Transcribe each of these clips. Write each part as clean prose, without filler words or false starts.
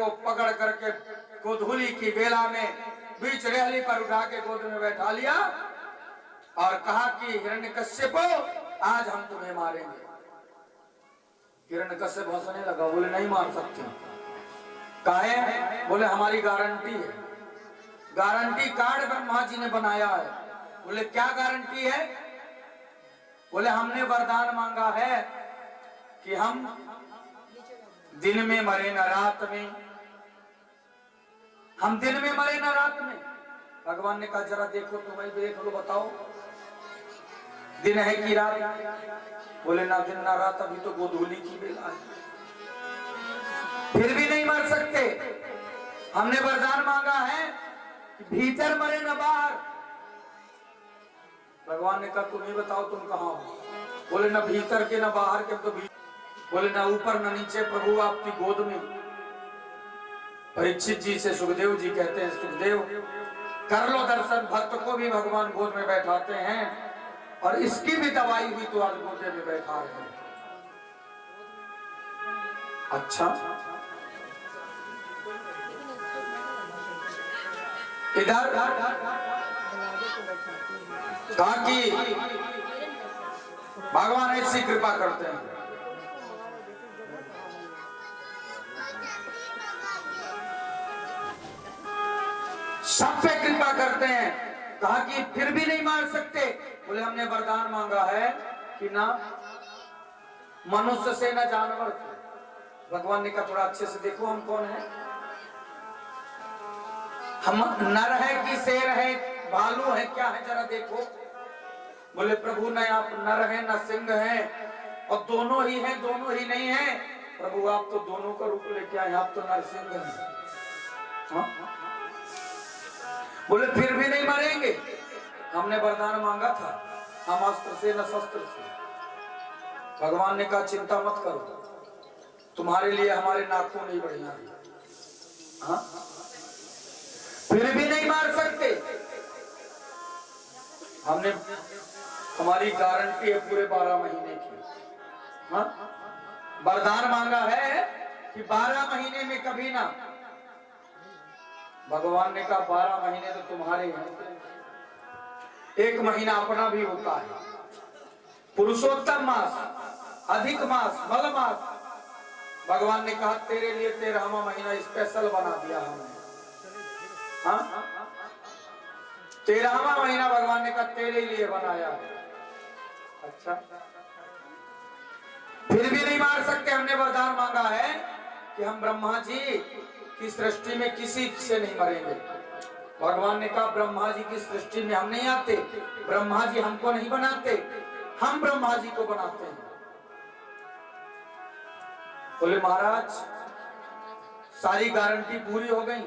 को पकड़ करके गोधूली की बेला में बीच रेहली पर उठा के गोद में बैठा लिया और कहा कि हिरण्यकश्यप आज हम तुम्हें मारेंगे। हिरण्यकश्यप हंसने लगा, बोले नहीं मार सकते। काहे? बोले हमारी गारंटी है, गारंटी कार्ड ब्रह्मा जी ने बनाया है। बोले क्या गारंटी है? बोले हमने वरदान मांगा है कि हम दिन में मरे न रात में, हम दिन में मरे न रात में। भगवान ने कहा जरा देखो, तुम्हें देख लो, बताओ दिन है कि रात? बोले ना दिन ना रात, अभी तो गोधूली की बेला है। फिर भी नहीं मर सकते। हमने वरदान मांगा है कि भीतर मरे न बाहर। भगवान ने कहा तुम ही बताओ तुम कहाँ हो? बोले ना भीतर के ना बाहर के, तो बोले ना ऊपर ना नीचे, प्रभु आपकी गोद में। परीक्षित जी से सुखदेव जी कहते हैं, सुखदेव कर लो दर्शन, भक्त को भी भगवान गोद में बैठाते हैं और इसकी भी दवाई हुई तो आज गोदे में बैठा है। अच्छा, इधर कहा कि भगवान ऐसी कृपा करते हैं। सब पे कृपा करते हैं। कहा कि फिर भी नहीं मार सकते। बोले हमने वरदान मांगा है कि ना मनुष्य से ना जानवर से। भगवान ने कहा थोड़ा अच्छे से देखो हम कौन है, हम नर है कि शेर है, भालू है, क्या है जरा देखो। बोले प्रभु न आप नर है न सिंह है, और दोनों ही हैं दोनों ही नहीं है। प्रभु आप तो दोनों का रूप लेके आए, आप तो नरसिंह हैं। हाँ? बोले फिर भी नहीं मरेंगे, हमने वरदान मांगा था, हम अस्त्र से न शस्त्र से। भगवान ने कहा चिंता मत करो, तुम्हारे लिए हमारे नाखून नहीं बढ़िया है। हाँ? फिर भी नहीं मार सकते। हमने, हमारी गारंटी है पूरे 12 महीने की। हाँ? वरदान मांगा है कि 12 महीने में कभी ना। भगवान ने कहा 12 महीने तो तुम्हारे हैं, 1 महीना अपना भी होता है। पुरुषोत्तम मास, अधिक मास, मल मास। भगवान ने कहा तेरे लिए 13वां महीना स्पेशल बना दिया हमने। हाँ? 13वां महीना भगवान ने कहा तेरे लिए बनाया। अच्छा, फिर भी नहीं मार सकते। हमने वरदान मांगा है कि हम ब्रह्मा जी की सृष्टि में किसी से नहीं मरेंगे। भगवान ने कहा ब्रह्मा जी की सृष्टि में हम नहीं आते, ब्रह्मा जी हमको नहीं बनाते, हम ब्रह्मा जी को बनाते हैं। बोले महाराज सारी गारंटी पूरी हो गई,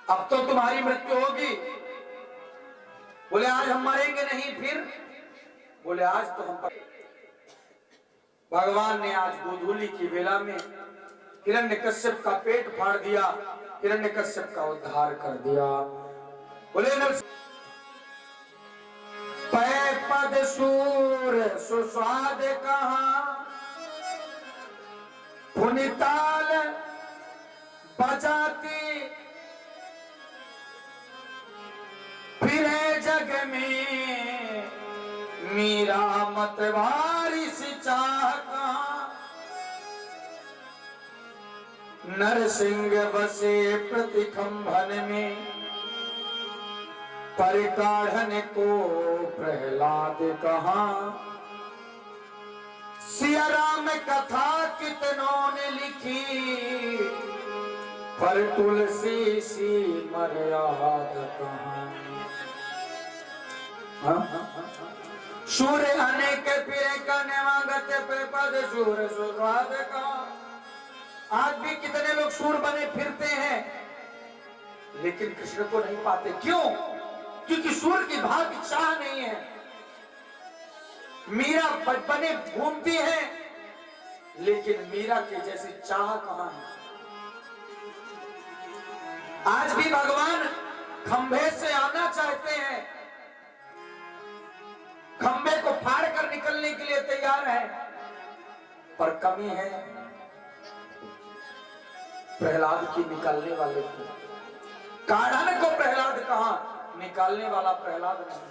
अब तो तुम्हारी मृत्यु होगी। बोले आज हम मरेंगे नहीं, फिर? बोले आज तो हम। भगवान ने आज गोधूली की बेला में हिरण्यकश्यप का पेट फाड़ दिया, हिरण्यकश्यप का उद्धार कर दिया। बोले पै पद सूर सुस्वाद कहाँ, पुनिताल बजाती फिरे जग में, मीरा मत भारी सी चाह कहाँ, नरसिंह बसे प्रतिखंभन में, परिकाढ़न को प्रहलाद कहाँ, सिया राम कथा कितनों ने लिखी, पर तुलसी सी मर्याद कहाँ। सूर्य अनेक फिरे करने मांगते पे पद सूर सुस्वाद कहाँ। आज भी कितने लोग सूर बने फिरते हैं लेकिन कृष्ण को नहीं पाते। क्यों? क्योंकि सूर की भाग्य चाह नहीं है। मीरा बने घूमती है लेकिन मीरा के जैसी चाह कहां है। आज भी भगवान खंभे से आना चाहते हैं, खंभे को फाड़ कर निकलने के लिए तैयार है, पर कमी है प्रहलाद की निकालने वाले को, काढ़न को प्रहलाद कहा, निकालने वाला प्रहलाद नहीं।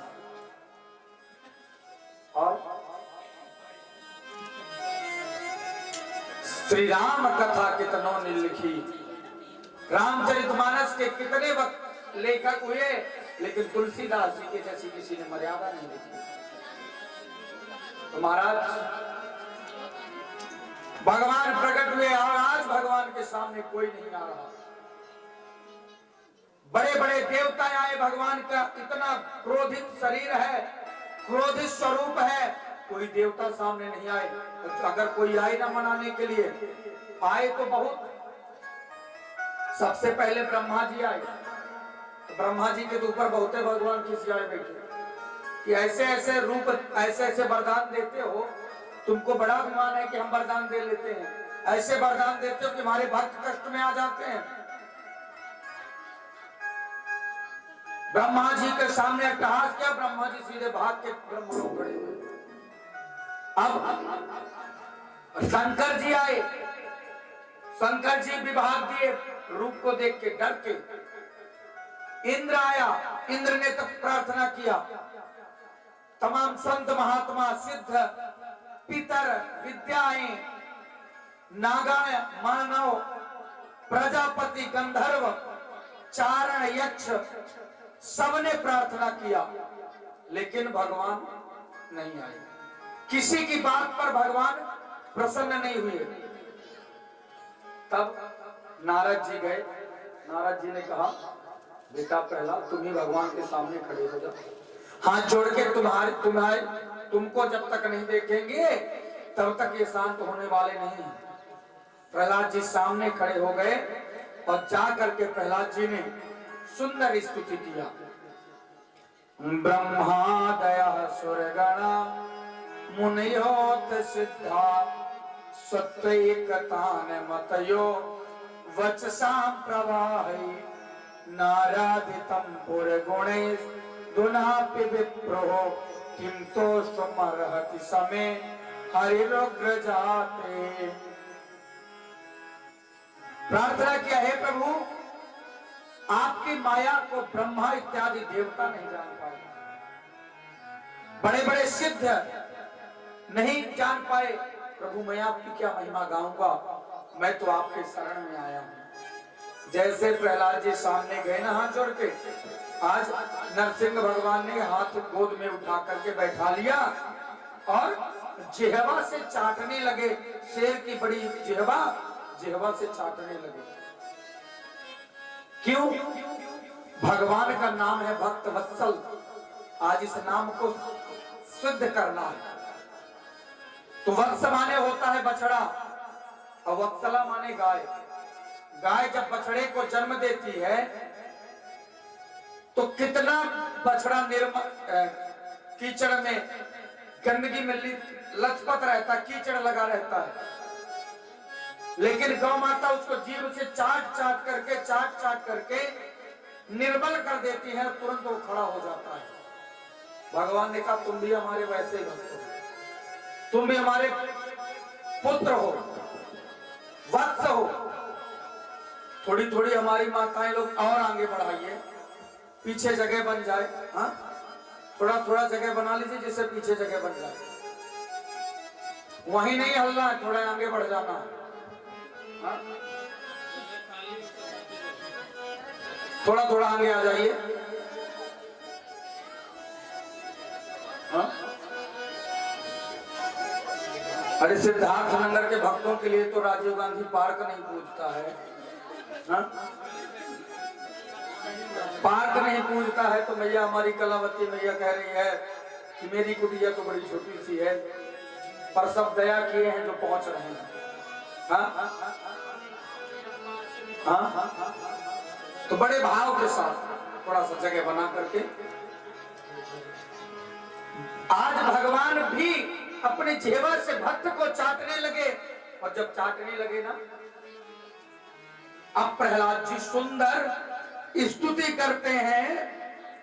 और श्री राम कथा कितनों ने लिखी, रामचरितमानस के कितने वक्त लेखक हुए, लेकिन तुलसीदास जी के जैसी किसी ने मर्यादा नहीं लिखी। तो महाराज भगवान प्रकट हुए और आज भगवान के सामने कोई नहीं आ रहा। बड़े बड़े देवता आए, भगवान का इतना क्रोधित शरीर है, क्रोधित स्वरूप है, कोई देवता सामने नहीं आए। अगर कोई आए ना मनाने के लिए, आए तो बहुत। सबसे पहले ब्रह्मा जी आए, तो ब्रह्मा जी के ऊपर बहुते भगवान खिसियाए बैठे कि ऐसे ऐसे रूप, ऐसे ऐसे वरदान देते हो, तुमको बड़ा अभिमान है कि हम वरदान दे लेते हैं, ऐसे वरदान देते हो कि हमारे भक्त कष्ट में आ जाते हैं। ब्रह्मा जी के सामने अट्टहास किया, ब्रह्मा जी सीधे भाग के ब्रह्मलोक खड़े हुए। अब शंकर जी आए, शंकर जी विभाग दिए, रूप को देख के डर के। इंद्र आया, इंद्र ने तब प्रार्थना किया, तमाम संत महात्मा सिद्ध पितर विद्याएं नागाय मानव प्रजापति गंधर्व चारण यक्ष सबने प्रार्थना किया, लेकिन भगवान नहीं आए। किसी की बात पर भगवान प्रसन्न नहीं हुए। तब नारद जी गए, नारद जी ने कहा, बेटा प्रहलाद तुम ही भगवान के सामने खड़े हो जाओ, हाथ जोड़ के तुमको जब तक नहीं देखेंगे तब तक ये शांत होने वाले नहीं। प्रहलाद जी सामने खड़े हो गए और जा करके प्रहलाद जी ने सुंदर स्तुति किया। ब्रह्मादय सुरगणा मुनयोत सिद्धा सत्वैकतान मतयो वचसां प्रवाहै नारादितं पुरगुणैः दुनापि विप्रो किं तोषमर्हति समे हरिरुग्र जाते। प्रार्थना किया, हे प्रभु आपकी माया को ब्रह्मा इत्यादि देवता नहीं जान पाए, बड़े बड़े सिद्ध नहीं जान पाए। प्रभु मैं आपकी क्या महिमा गाऊंगा, मैं तो आपके शरण में आया हूं। जैसे प्रहलाद जी सामने गए ना हाथ जोड़ के, आज नरसिंह भगवान ने हाथ गोद में उठा करके बैठा लिया और जिह्वा से चाटने लगे, शेर की बड़ी जिह्वा से चाटने लगे। क्यों? भगवान का नाम है भक्त वत्सल, आज इस नाम को सिद्ध करना है। तो वत्स माने होता है बछड़ा और वत्सला माने गाय। गाय जब बछड़े को जन्म देती है तो कितना बछड़ा कीचड़ में गंदगी में लथपथ रहता, कीचड़ लगा रहता है, लेकिन गौ माता उसको जीभ से चाट करके निर्बल कर देती है, तुरंत वो खड़ा हो जाता है। भगवान ने कहा तुम भी हमारे वैसे भक्त हो, तुम भी हमारे पुत्र हो, वत्स हो। थोड़ी थोड़ी हमारी माताएं लोग और आगे बढ़ाइए, पीछे जगह बन जाए। हाँ, थोड़ा थोड़ा जगह बना लीजिए जिससे पीछे जगह बन जाए। वहीं नहीं हलना, थोड़ा आगे बढ़ जाना। हाँ? थोड़ा थोड़ा आगे आ जाइए। हाँ? अरे सिद्धार्थ नगर के भक्तों के लिए तो राजीव गांधी पार्क नहीं पूछता है। हाँ? पार्क नहीं पूछता है तो मैया हमारी कलावती मैया कह रही है कि मेरी कुटिया तो बड़ी छोटी सी है, पर सब दया किए हैं जो पहुंच रहे हैं। हाँ? हाँ? तो बड़े भाव के साथ थोड़ा सा जगह बना करके आज भगवान भी अपने जिह्वा से भक्त को चाटने लगे। और जब चाटने लगे ना, अब प्रहलाद जी सुंदर स्तुति करते हैं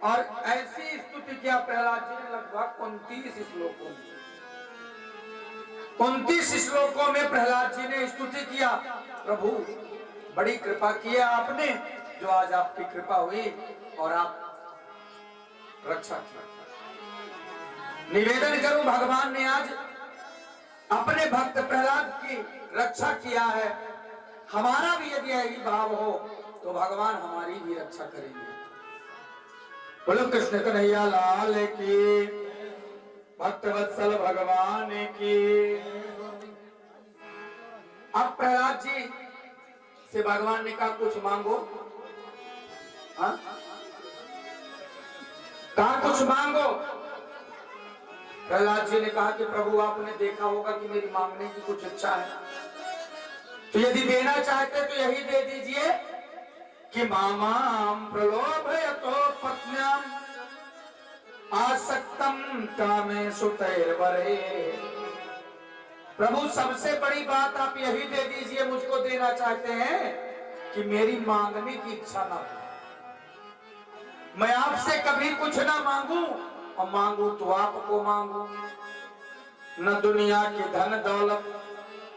और ऐसी स्तुति किया प्रहलाद जी ने लगभग 29 श्लोकों में प्रहलाद जी ने स्तुति किया। प्रभु बड़ी कृपा की है आपने, जो आज आपकी कृपा हुई और आप रक्षा की। निवेदन करूं, भगवान ने आज अपने भक्त प्रहलाद की रक्षा किया है। हमारा भी यदि यही भाव हो तो भगवान हमारी भी रक्षा करेंगे। बोलो कृष्ण कन्हैया लाल की, भक्त वत्सल भगवान की। अब प्रहलाद जी से भगवान ने कहा कुछ मांगो। हाँ? कहा कुछ मांगो। प्रहलाद जी ने कहा कि प्रभु आपने देखा होगा कि मेरी मांगने की कुछ इच्छा है, तो यदि देना चाहते तो यही दे दीजिए कि मामाम प्रलोभयतो पत्न्याम आसक्तम कामे सुतैर्वरे। प्रभु सबसे बड़ी बात आप यही दे दीजिए, मुझको देना चाहते हैं कि मेरी मांगने की इच्छा ना हो। मैं आपसे कभी कुछ ना मांगू, और मांगू तो आपको मांगू। न दुनिया की धन दौलत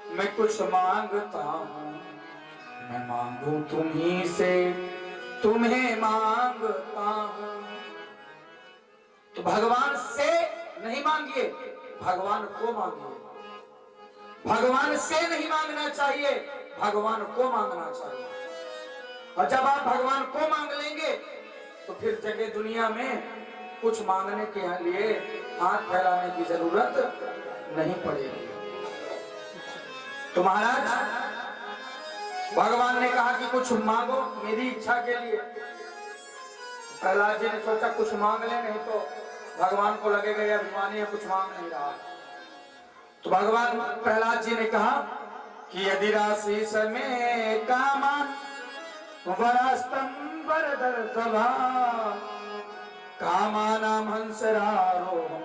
मैं कुछ मांगता हूं, मैं मांगू तुम्ही से, तुम्हें मांगता हूं। तो भगवान से नहीं मांगिए, भगवान को मांगिए। भगवान से नहीं मांगना चाहिए, भगवान को मांगना चाहिए। और जब आप भगवान को मांग लेंगे तो फिर जगह दुनिया में कुछ मांगने के लिए हाथ फैलाने की जरूरत नहीं पड़ेगी। तो महाराज भगवान ने कहा कि कुछ मांगो मेरी इच्छा के लिए। प्रहलाद जी ने सोचा कुछ मांग ले, नहीं तो भगवान को लगेगा यह अभिमानी है, कुछ मांग नहीं रहा। तो भगवान प्रहलाद जी ने कहा कि यदि राशि समय कामान वरास्तम वरदर सभा कामानाम हंसरारोहम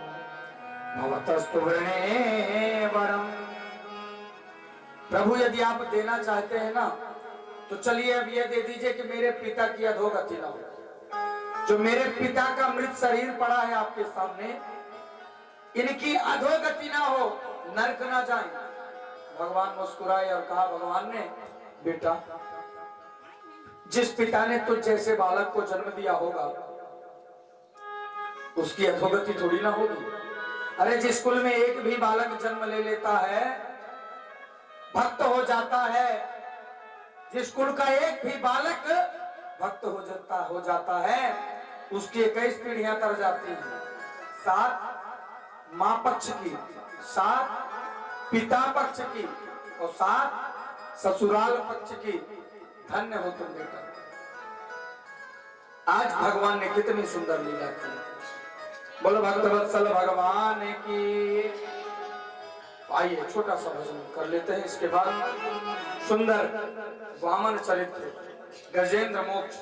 भवतस्तु वृणे वरम। प्रभु यदि आप देना चाहते हैं ना, तो चलिए अब ये दे दीजिए कि मेरे पिता की अधोगति ना हो। जो मेरे पिता का मृत शरीर पड़ा है आपके सामने, इनकी अधोगति ना हो, नरक ना जाए। भगवान मुस्कुराए और कहा, भगवान ने बेटा, जिस पिता ने तुझ जैसे बालक को जन्म दिया होगा उसकी अधोगति थोड़ी ना होगी। अरे जिस कुल में एक भी बालक जन्म ले लेता है, भक्त हो जाता है, जिस कुल का एक भी बालक भक्त हो जाता है, उसकी 21 पीढ़ियां तर जाती हैं। 7 मां पक्ष की, 7 पिता पक्ष की और 7 ससुराल पक्ष की। धन्य हो तुम बेटा। आज भगवान ने कितनी सुंदर लीला की। बोलो भक्तवत्सल भगवान की। आइए छोटा सा भजन कर लेते हैं, इसके बाद सुंदर वामन चरित्र, गजेंद्र मोक्ष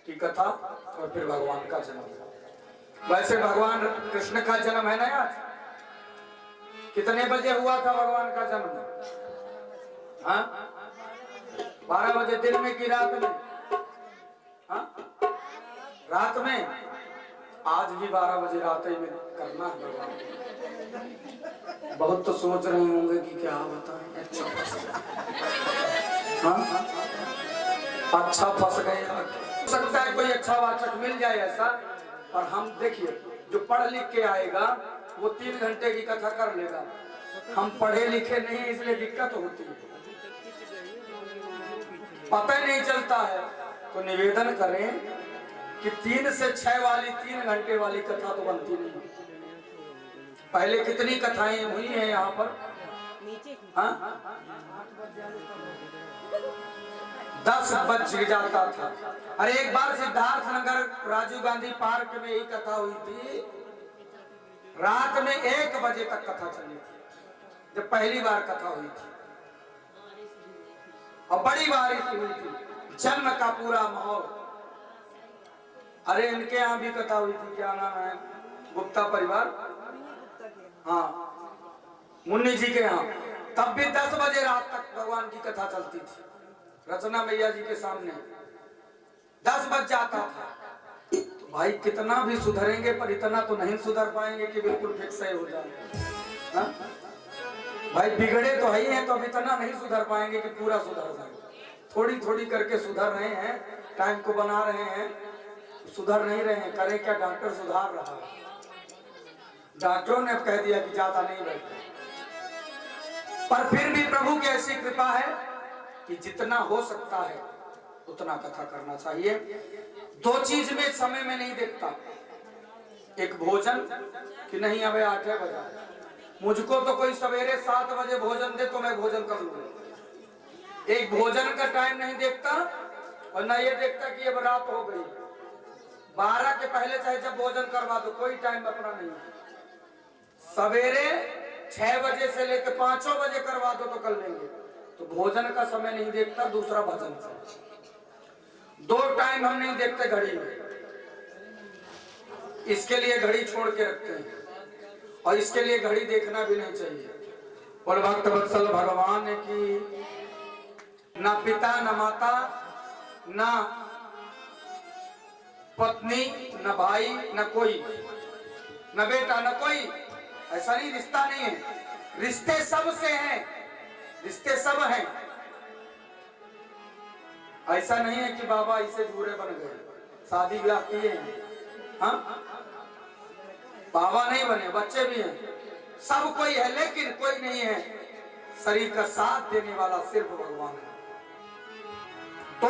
की कथा और फिर भगवान का जन्म। वैसे भगवान कृष्ण का जन्म है ना आज, कितने बजे हुआ था भगवान का जन्म? हाँ 12 बजे दिन में की रात में? हाँ रात में। आज भी 12 बजे रात ही में करना है भगवान। बहुत तो सोच रहे होंगे कि क्या बताएं, अच्छा फंस गए। हाँ अच्छा फंस गए। हो सकता है कोई अच्छा वाचक मिल जाए ऐसा, और हम देखिए जो पढ़ लिख के आएगा वो 3 घंटे की कथा कर लेगा। हम पढ़े लिखे नहीं, इसलिए दिक्कत होती है, पता ही नहीं चलता है। तो निवेदन करें कि 3 से 6 वाली 3 घंटे वाली कथा तो बनती नहीं। पहले कितनी कथाएं हुई हैं यहाँ पर? हाँ 10 बज जाता था। अरे एक बार सिद्धार्थ नगर राजीव गांधी पार्क में ही कथा हुई थी, रात में 1 बजे तक कथा चली थी, जब पहली बार कथा हुई थी। और बड़ी बारिश हुई थी, जन्म का पूरा माहौल। अरे इनके यहाँ भी कथा हुई थी, क्या नाम है, गुप्ता परिवार, हाँ मुन्नी जी के यहाँ, तब भी 10 बजे रात तक भगवान की कथा चलती थी। रचना मैया जी के सामने 10 बज जाता था। तो भाई कितना भी सुधरेंगे पर इतना तो नहीं सुधर पाएंगे कि बिल्कुल फिक्स हो जाए। भाई बिगड़े तो है ही हैं, तो अब इतना नहीं सुधर पाएंगे कि पूरा सुधर जाए। थोड़ी थोड़ी करके सुधर रहे हैं, टाइम को बना रहे हैं, सुधर नहीं रहे हैं। करे क्या, डॉक्टर सुधार रहा है। डॉक्टरों ने कह दिया कि ज्यादा नहीं बैठे, पर फिर भी प्रभु की ऐसी कृपा है कि जितना हो सकता है उतना कथा करना चाहिए। दो चीज में समय में नहीं देखता, एक भोजन कि नहीं अबे 8 बजे, मुझको तो कोई सवेरे 7 बजे भोजन दे तो मैं भोजन कर लूंगा। एक भोजन का टाइम नहीं देखता और ना ये देखता कि अब रात हो गई। 12 के पहले चाहे जब भोजन करवा दो, कोई टाइम अपना नहीं है। सवेरे 6 बजे से लेकर 5 बजे करवा दो तो कर लेंगे। तो भोजन का समय नहीं देखता। दूसरा भजन से 2 टाइम हम नहीं देखते घड़ी में, इसके लिए घड़ी छोड़ के रखते हैं और इसके लिए घड़ी देखना भी नहीं चाहिए। बोल भक्त वत्सल भगवान की ना पिता न माता न पत्नी न भाई न कोई, न बेटा न कोई, ऐसा नहीं, रिश्ता नहीं है। रिश्ते सब से हैं, रिश्ते सब हैं। ऐसा नहीं है कि बाबा इसे जूरे बन गए, शादी ब्याह किए हैं, हाँ बाबा नहीं बने, बच्चे भी हैं, सब कोई है, लेकिन कोई नहीं है शरीर का साथ देने वाला, सिर्फ भगवान है। तो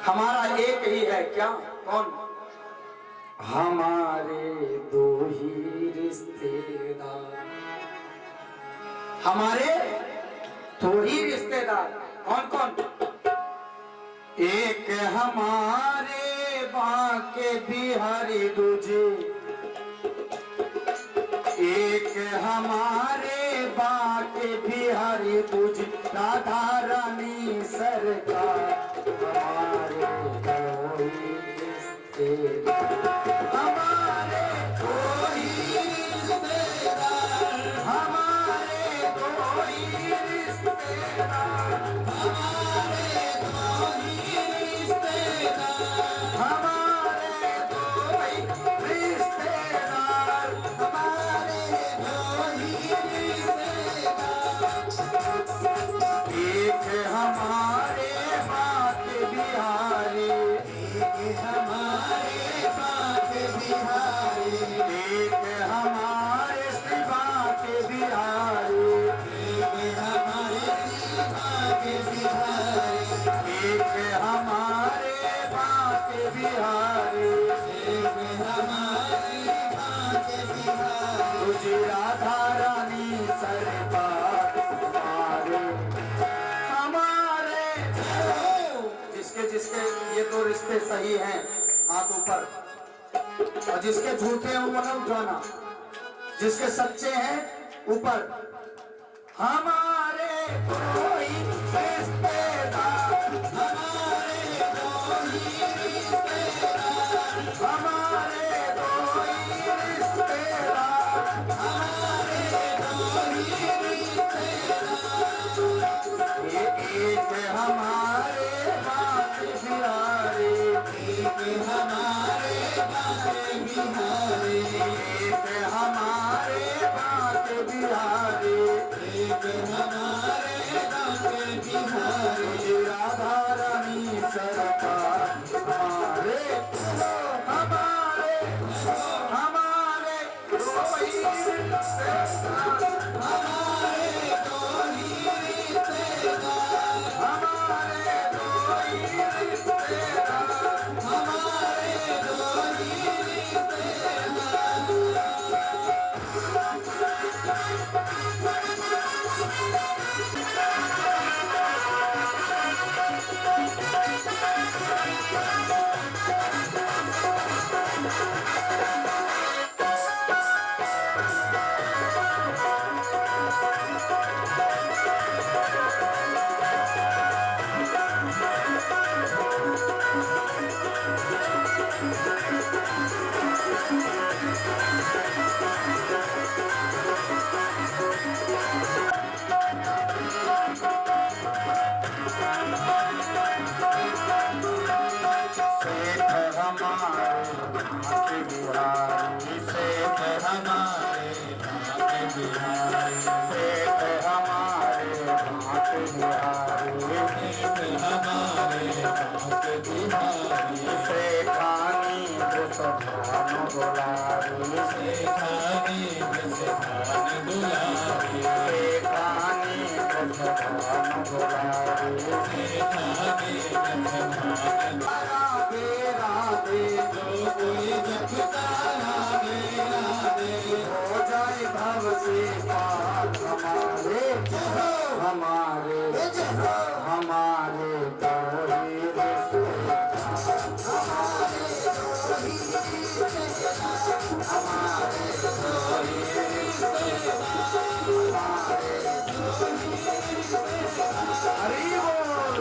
हमारा एक ही है, क्या, कौन? हमारे 2 ही रिश्तेदार, हमारे 2 ही रिश्तेदार। कौन कौन? एक हमारे बांके बिहारी, दूजे एक हमारे बांके बिहारी, दूजे राधा रानी सरकार। हमारे 2 ही रिश्तेदार, हमारे 2 ही रिश्तेदार, हमारे 2 ही रिश्तेदार, हमारे 2 ही रिश्तेदार, हमारे 2 ही रिश्तेदार, हमारे 2 ही रिश्तेदार। एक हमारे बांके बिहारी, एक हमारे बांके बिहारी, एक हमारे श्री बांके बिहारी, एक हमारे श्री बांके बिहारी, एक हमारे बांके बिहारी, एक हमारे बांके बिहारी। तुझे राधा रानी सरकार, हमारे जिसके जिसके ये 2 रिश्ते सही हैं हाथ ऊपर, और जिसके झूठे हैं वो न उठाना, जिसके सच्चे हैं ऊपर। हमारे 2 ही रिश्तेदार, हमारे 2 ही रिश्तेदार, हमारे 2 ही रिश्तेदार, हमारे 2 ही रिश्तेदार। एक हमारे बांके बिहारी, एक हमारे बांके बिहारी, एक हमारे बांके बिहारी, एक हमारे बांके बिहारी। राधा रानी सरकार, हमारे हमारे हमारे 2 ही रिश्तेदार, हमारे 2 ही रिश्तेदार, हमारे 2 ही रिश्तेदार, हमारे 2 ही रिश्तेदार। राधे जो कोई जपता राधे राधे हो जाए भव से पार हमारे हमारे हमारे तो ही रिश्ते हमारे तो ही हरि बोल।